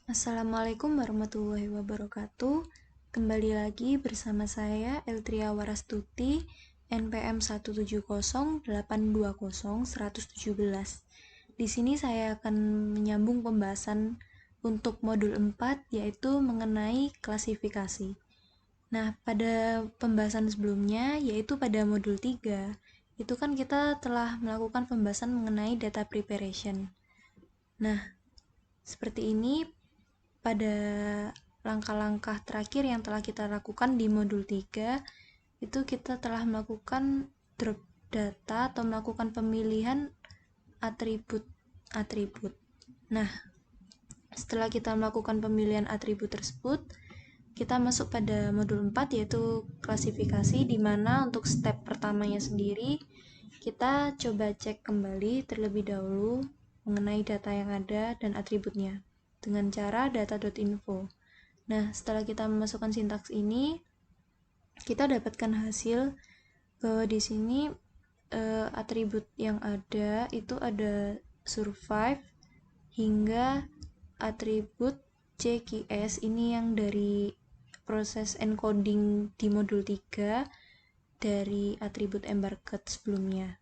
Assalamualaikum warahmatullahi wabarakatuh. Kembali lagi bersama saya Eltria Warastuti, NPM 170820117. Di sini saya akan menyambung pembahasan untuk modul 4, yaitu mengenai klasifikasi. Nah, pada pembahasan sebelumnya, yaitu pada modul 3, itu kan kita telah melakukan pembahasan mengenai data preparation. Nah, seperti ini pada langkah-langkah terakhir yang telah kita lakukan di modul 3, itu kita telah melakukan drop data atau melakukan pemilihan atribut-atribut. Nah, setelah kita melakukan pemilihan atribut tersebut, kita masuk pada modul 4, yaitu klasifikasi, di mana untuk step pertamanya sendiri kita coba cek kembali terlebih dahulu mengenai data yang ada dan atributnya dengan cara data.info. Nah, setelah kita memasukkan sintaks ini, kita dapatkan hasil bahwa di sini atribut yang ada itu ada survive hingga atribut CQS, ini yang dari proses encoding di modul 3 dari atribut embarked sebelumnya.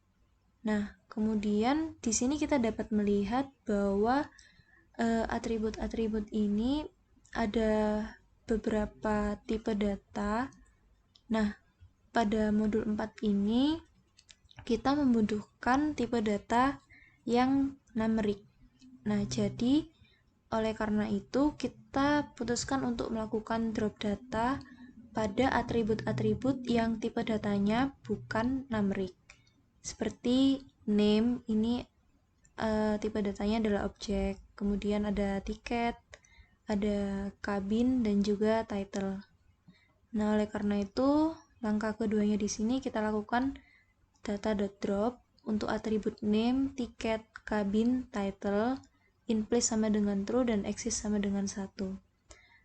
Nah, kemudian di sini kita dapat melihat bahwa atribut-atribut ini ada beberapa tipe data. Nah, pada modul 4 ini kita membutuhkan tipe data yang numerik. Nah, jadi oleh karena itu kita putuskan untuk melakukan drop data pada atribut-atribut yang tipe datanya bukan numerik. Seperti name, ini tipe datanya adalah objek. Kemudian ada tiket, ada kabin, dan juga title. Nah, oleh karena itu, langkah keduanya di sini kita lakukan data.drop untuk atribut name, tiket, kabin, title, in place sama dengan true, dan exist sama dengan 1.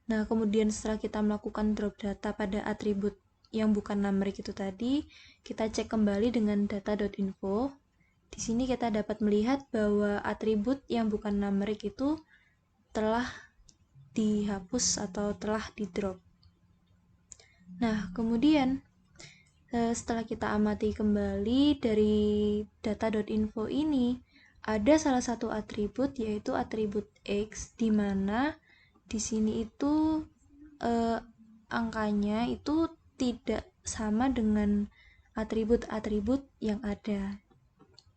Nah, kemudian setelah kita melakukan drop data pada atribut yang bukan numerik itu tadi, kita cek kembali dengan data.info. Di sini kita dapat melihat bahwa atribut yang bukan numerik itu telah dihapus atau telah di-drop. Nah, kemudian setelah kita amati kembali dari data.info ini, ada salah satu atribut, yaitu atribut X, di mana di sini itu angkanya itu tidak sama dengan atribut-atribut yang ada.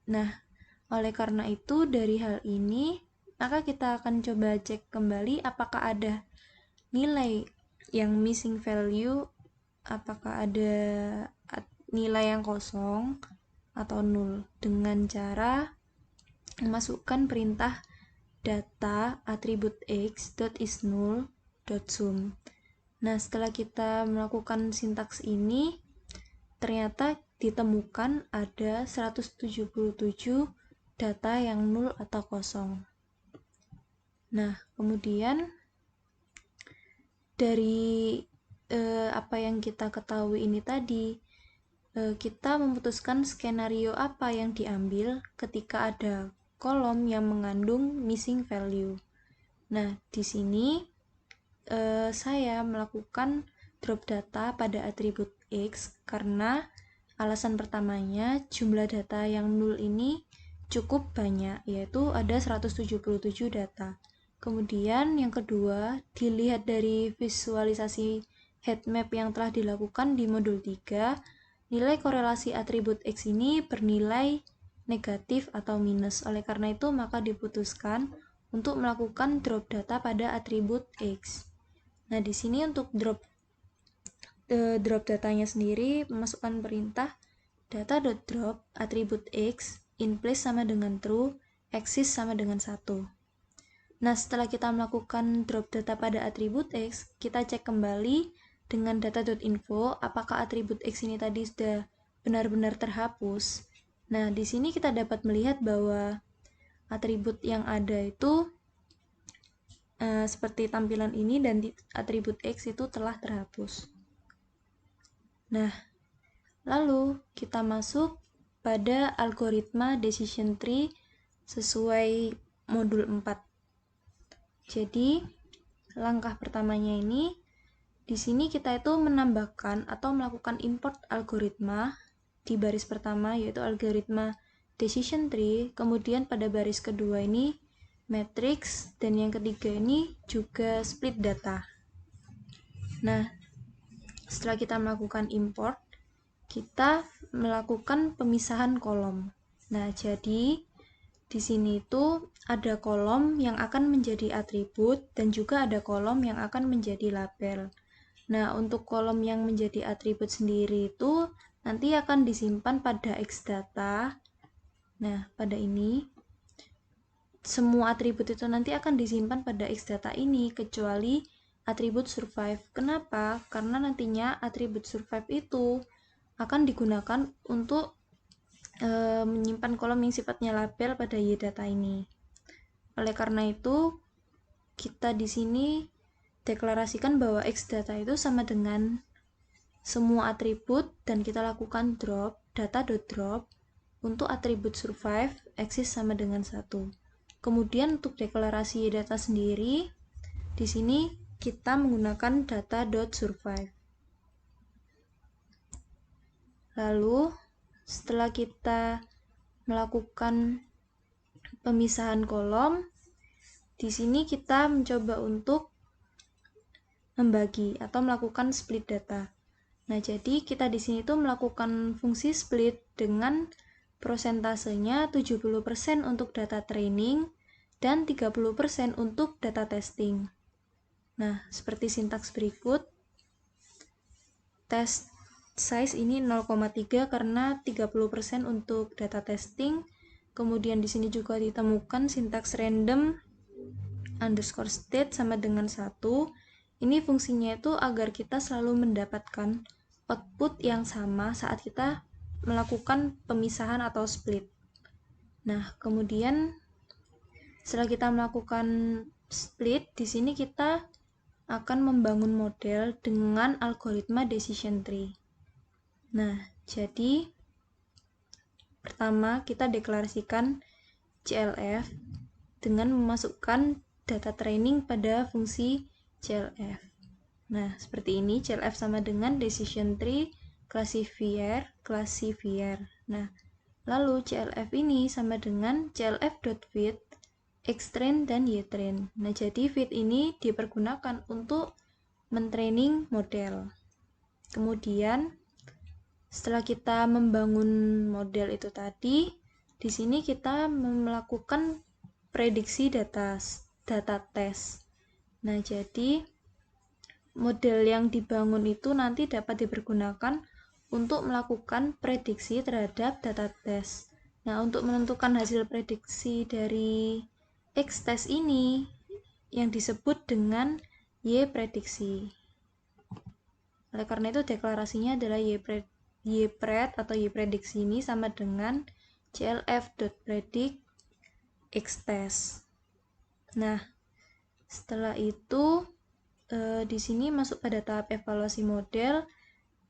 Nah, oleh karena itu dari hal ini, maka kita akan coba cek kembali apakah ada nilai yang missing value, apakah ada nilai yang kosong atau nol, dengan cara memasukkan perintah data atribut x.isNull.sum. Nah, setelah kita melakukan sintaks ini, ternyata ditemukan ada 177 data yang nol atau kosong. Nah, kemudian dari apa yang kita ketahui ini tadi, kita memutuskan skenario apa yang diambil ketika ada kolom yang mengandung missing value. Nah, di sini saya melakukan drop data pada atribut X karena alasan pertamanya jumlah data yang nol ini cukup banyak, yaitu ada 177 data. Kemudian yang kedua, dilihat dari visualisasi headmap yang telah dilakukan di modul 3, nilai korelasi atribut X ini bernilai negatif atau minus. Oleh karena itu, maka diputuskan untuk melakukan drop data pada atribut X. Nah, di sini untuk drop datanya sendiri, memasukkan perintah data.drop atribut X in place sama dengan true, exist sama dengan 1. Nah, setelah kita melakukan drop data pada atribut X, kita cek kembali dengan data.info apakah atribut X ini tadi sudah benar-benar terhapus. Nah, di sini kita dapat melihat bahwa atribut yang ada itu seperti tampilan ini, dan atribut X itu telah terhapus. Nah, lalu kita masuk pada algoritma decision tree sesuai modul 4. Jadi, langkah pertamanya ini, di sini kita itu menambahkan atau melakukan import algoritma di baris pertama, yaitu algoritma decision tree, kemudian pada baris kedua ini matrix, dan yang ketiga ini juga split data. Nah, setelah kita melakukan import, kita melakukan pemisahan kolom. Nah, jadi di sini itu ada kolom yang akan menjadi atribut dan juga ada kolom yang akan menjadi label. Nah, untuk kolom yang menjadi atribut sendiri itu nanti akan disimpan pada Xdata. Nah, pada ini semua atribut itu nanti akan disimpan pada Xdata ini kecuali atribut survive. Kenapa? Karena nantinya atribut survive itu akan digunakan untuk menyimpan kolom yang sifatnya label pada YData ini. Oleh karena itu, kita di sini deklarasikan bahwa Xdata itu sama dengan semua atribut dan kita lakukan drop, data.drop untuk atribut survive, exist sama dengan 1. Kemudian untuk deklarasi YData sendiri, di sini kita menggunakan data.survive. Lalu setelah kita melakukan pemisahan kolom, di sini kita mencoba untuk membagi atau melakukan split data. Nah, jadi kita di sini tuh melakukan fungsi split dengan prosentasenya 70% untuk data training dan 30% untuk data testing. Nah, seperti sintaks berikut. Test size ini 0,3 karena 30% untuk data testing. Kemudian di sini juga ditemukan sintaks random underscore state sama dengan 1. Ini fungsinya itu agar kita selalu mendapatkan output yang sama saat kita melakukan pemisahan atau split. Nah, kemudian setelah kita melakukan split, di sini kita akan membangun model dengan algoritma decision tree. Nah, jadi pertama kita deklarasikan CLF dengan memasukkan data training pada fungsi CLF. Nah, seperti ini, CLF sama dengan decision tree classifier. Nah, lalu CLF ini sama dengan CLF.fit, Xtrain, dan Ytrain. Nah, jadi fit ini dipergunakan untuk mentraining model. Kemudian, setelah kita membangun model itu tadi, di sini kita melakukan prediksi data tes. Nah, jadi model yang dibangun itu nanti dapat dipergunakan untuk melakukan prediksi terhadap data tes. Nah, untuk menentukan hasil prediksi dari X-test ini yang disebut dengan Y-prediksi. Oleh karena itu, deklarasinya adalah Y-pred atau Y-prediksi ini sama dengan clf.predict X-test. Nah, setelah itu di sini masuk pada tahap evaluasi model,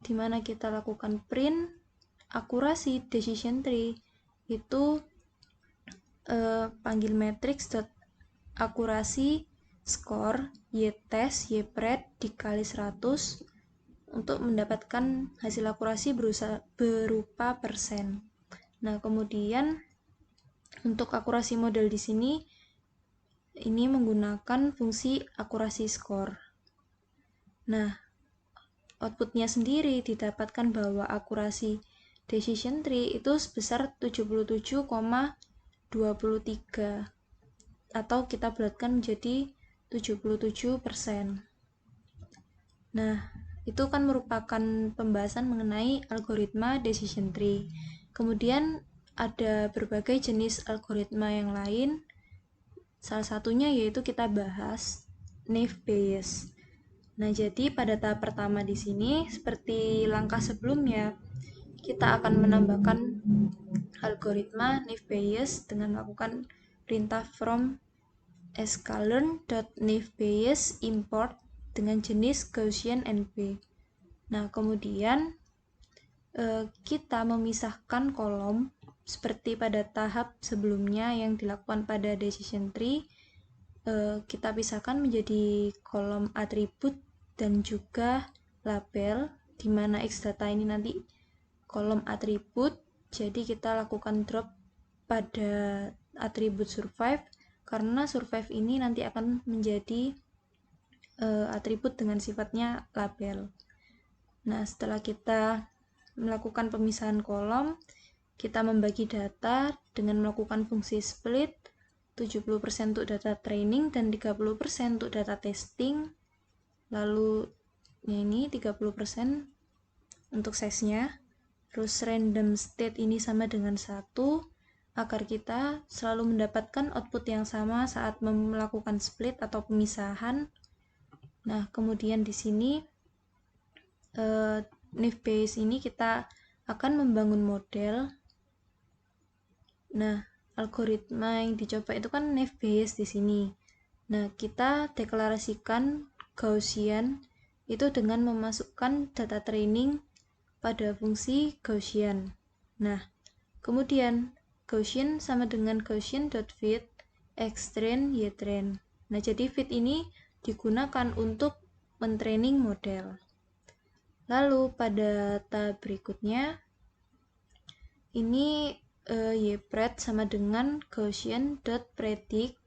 di mana kita lakukan print akurasi decision tree. Itu panggil matrix akurasi skor y-test y-pred dikali 100 untuk mendapatkan hasil akurasi berupa persen. Nah, kemudian untuk akurasi model di sini ini menggunakan fungsi akurasi skor. Nah, outputnya sendiri didapatkan bahwa akurasi decision tree itu sebesar 77,23 atau kita bulatkan menjadi 77%. Nah, itu kan merupakan pembahasan mengenai algoritma decision tree. Kemudian ada berbagai jenis algoritma yang lain. Salah satunya yaitu kita bahas Naive Bayes. Nah, jadi pada tahap pertama di sini seperti langkah sebelumnya, kita akan menambahkan algoritma Naive Bayes dengan melakukan perintah from sklearn.naivebayes import dengan jenis Gaussian NP. Nah, kemudian kita memisahkan kolom seperti pada tahap sebelumnya yang dilakukan pada decision tree. kita pisahkan menjadi kolom atribut dan juga label, di mana X data ini nanti kolom atribut. Jadi kita lakukan drop pada atribut survive, karena survive ini nanti akan menjadi atribut dengan sifatnya label. Nah, setelah kita melakukan pemisahan kolom, kita membagi data dengan melakukan fungsi split, 70% untuk data training dan 30% untuk data testing. Lalu ini 30% untuk size-nya. Terus random state ini sama dengan 1, agar kita selalu mendapatkan output yang sama saat melakukan split atau pemisahan. Nah, kemudian di sini Naive Bayes ini kita akan membangun model. Nah, algoritma yang dicoba itu kan Naive Bayes di sini. Nah, kita deklarasikan Gaussian itu dengan memasukkan data training pada fungsi Gaussian. Nah, kemudian Gaussian sama dengan Gaussian.fit xtrain ytrain. Nah, jadi fit ini digunakan untuk mentraining model. Lalu pada tab berikutnya ini ypred sama dengan Gaussian.predict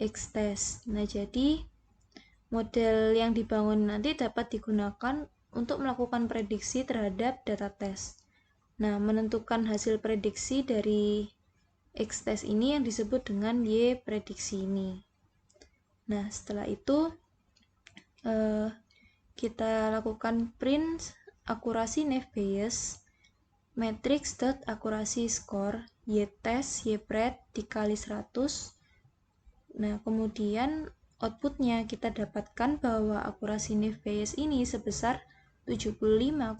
xtest. Nah, jadi model yang dibangun nanti dapat digunakan untuk melakukan prediksi terhadap data test. Nah, menentukan hasil prediksi dari xtest ini yang disebut dengan y-prediksi ini. Nah, setelah itu kita lakukan print akurasi Naive Bayes matrix.akurasi score y-test y-pred dikali 100. Nah, kemudian outputnya kita dapatkan bahwa akurasi Naive Bayes ini sebesar 75,37,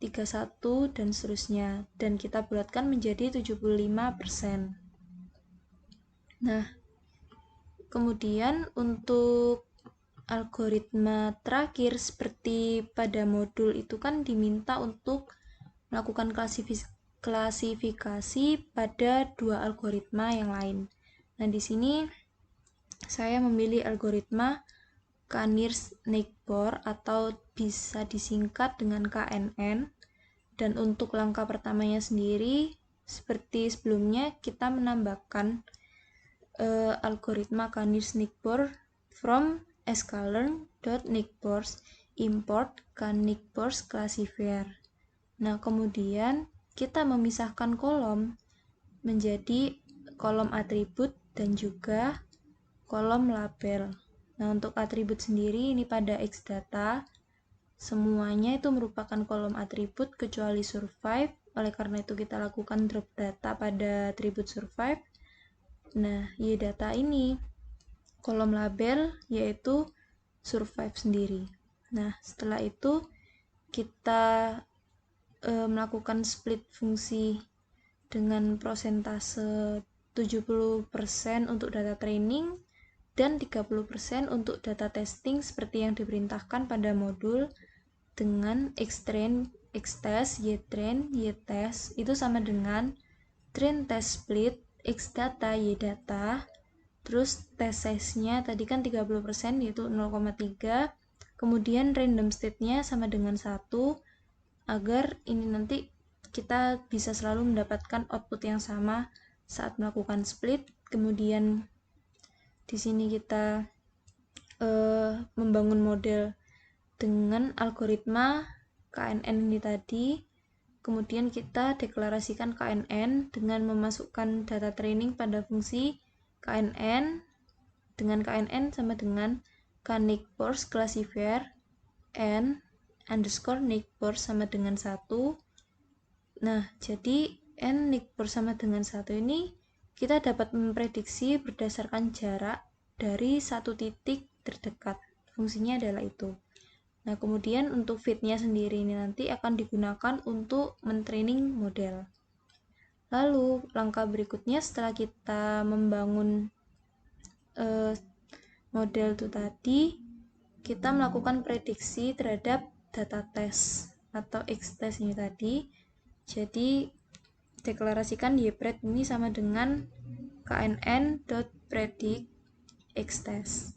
31 dan seterusnya, dan kita bulatkan menjadi 75%. Nah, kemudian untuk algoritma terakhir, seperti pada modul itu kan diminta untuk melakukan klasifikasi pada dua algoritma yang lain. Nah, di sini saya memilih algoritma Knirs-Nickborn atau bisa disingkat dengan KNN. Dan untuk langkah pertamanya sendiri, seperti sebelumnya, kita menambahkan algoritma Knirs-Nickborn from sklearn.nickborn import Knickborn classifier. Nah, kemudian kita memisahkan kolom menjadi kolom atribut dan juga kolom label. Nah, untuk atribut sendiri ini pada X data semuanya itu merupakan kolom atribut kecuali survive. Oleh karena itu kita lakukan drop data pada atribut survive. Nah, Y data ini kolom label yaitu survive sendiri. Nah, setelah itu kita melakukan split fungsi dengan prosentase 70% untuk data training dan 30% untuk data testing seperti yang diperintahkan pada modul, dengan xtrain, xtest, ytrain, ytest itu sama dengan train test split, xdata, ydata. Terus test size-nya tadi kan 30% yaitu 0,3. Kemudian random state-nya sama dengan 1, agar ini nanti kita bisa selalu mendapatkan output yang sama saat melakukan split. Kemudian di sini kita membangun model dengan algoritma KNN ini tadi. Kemudian kita deklarasikan KNN dengan memasukkan data training pada fungsi KNN, dengan KNN sama dengan Knickborn classifier n underscore Knickborn sama dengan 1. Nah, jadi n Knickborn sama dengan 1 ini kita dapat memprediksi berdasarkan jarak dari satu titik terdekat. Fungsinya adalah itu. Nah, kemudian untuk fit-nya sendiri ini nanti akan digunakan untuk mentraining model. Lalu, langkah berikutnya setelah kita membangun model itu tadi, kita melakukan prediksi terhadap data test atau xtest ini tadi. Jadi, deklarasikan ypred ini sama dengan knn.predict xtest.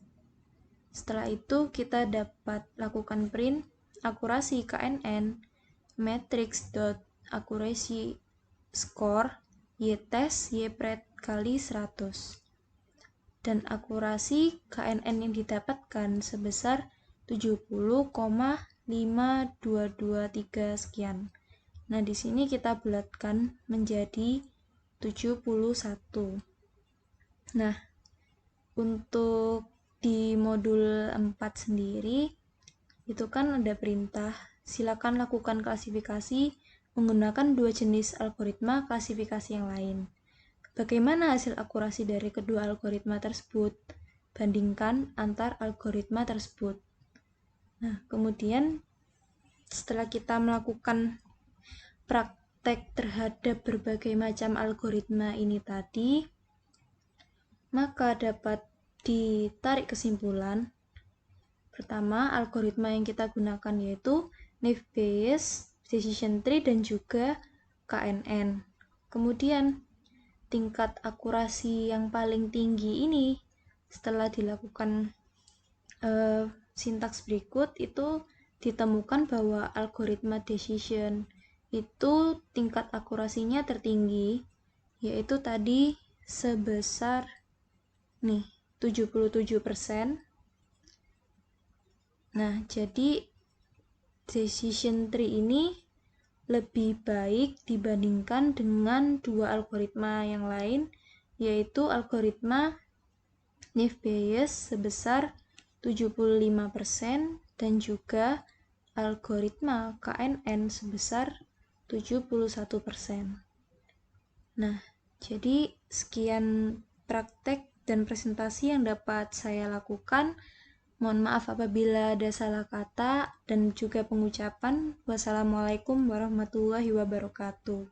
Setelah itu kita dapat lakukan print akurasi KNN matrix.accuracy score y-test y-pred kali 100, dan akurasi KNN yang didapatkan sebesar 70,5223 sekian. Nah, di sini kita bulatkan menjadi 71. Nah, untuk di modul 4 sendiri itu kan ada perintah silakan lakukan klasifikasi menggunakan dua jenis algoritma klasifikasi yang lain. Bagaimana hasil akurasi dari kedua algoritma tersebut? Bandingkan antar algoritma tersebut. Nah, kemudian setelah kita melakukan praktek terhadap berbagai macam algoritma ini tadi, maka dapat ditarik kesimpulan. Pertama, algoritma yang kita gunakan yaitu Naive-Bayes, Decision Tree, dan juga KNN. Kemudian, tingkat akurasi yang paling tinggi ini setelah dilakukan sintaks berikut itu ditemukan bahwa algoritma decision itu tingkat akurasinya tertinggi, yaitu tadi sebesar 77%. Nah, jadi decision tree ini lebih baik dibandingkan dengan dua algoritma yang lain, yaitu algoritma Naive-Bayes sebesar 75% dan juga algoritma KNN sebesar 71%. Nah, jadi sekian praktek dan presentasi yang dapat saya lakukan. Mohon maaf apabila ada salah kata dan juga pengucapan. Wassalamualaikum warahmatullahi wabarakatuh.